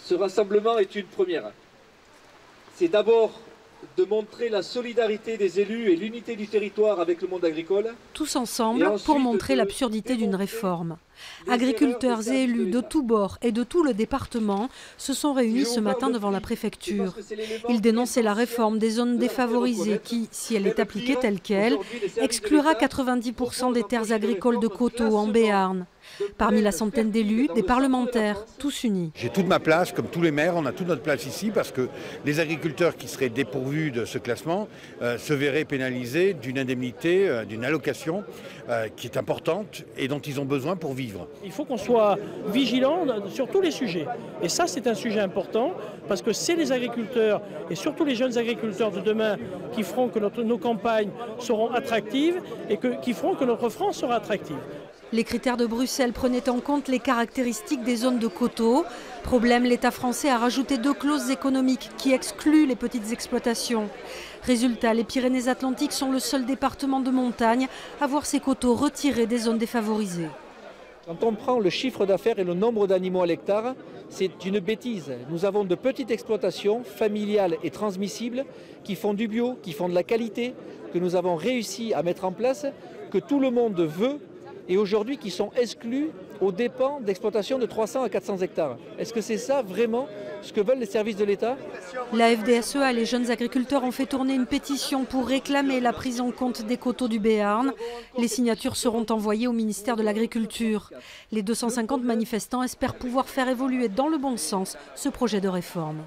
Ce rassemblement est une première. C'est d'abord de montrer la solidarité des élus et l'unité du territoire avec le monde agricole. Tous ensemble pour montrer l'absurdité d'une réforme. Agriculteurs et élus de tous bords et de tout le département se sont réunis ce matin devant la préfecture. Ils dénonçaient la réforme des zones défavorisées qui, si elle est appliquée telle qu'elle, exclura 90% des terres agricoles de coteaux en Béarn. Parmi la centaine d'élus, des parlementaires, tous unis. J'ai toute ma place, comme tous les maires, on a toute notre place ici parce que les agriculteurs qui seraient dépourvus de ce classement se verraient pénalisés d'une indemnité, d'une allocation qui est importante et dont ils ont besoin pour vivre. Il faut qu'on soit vigilant sur tous les sujets. Et ça, c'est un sujet important parce que c'est les agriculteurs et surtout les jeunes agriculteurs de demain qui feront que nos campagnes seront attractives et qui feront que notre France sera attractive. Les critères de Bruxelles prenaient en compte les caractéristiques des zones de coteaux. Problème, l'État français a rajouté 2 clauses économiques qui excluent les petites exploitations. Résultat, les Pyrénées-Atlantiques sont le seul département de montagne à voir ses coteaux retirés des zones défavorisées. Quand on prend le chiffre d'affaires et le nombre d'animaux à l'hectare, c'est une bêtise. Nous avons de petites exploitations familiales et transmissibles qui font du bio, qui font de la qualité, que nous avons réussi à mettre en place, que tout le monde veut, et aujourd'hui qui sont exclus aux dépens d'exploitations de 300 à 400 hectares. Est-ce que c'est ça vraiment ce que veulent les services de l'État? La FDSEA et les jeunes agriculteurs ont fait tourner une pétition pour réclamer la prise en compte des coteaux du Béarn. Les signatures seront envoyées au ministère de l'Agriculture. Les 250 manifestants espèrent pouvoir faire évoluer dans le bon sens ce projet de réforme.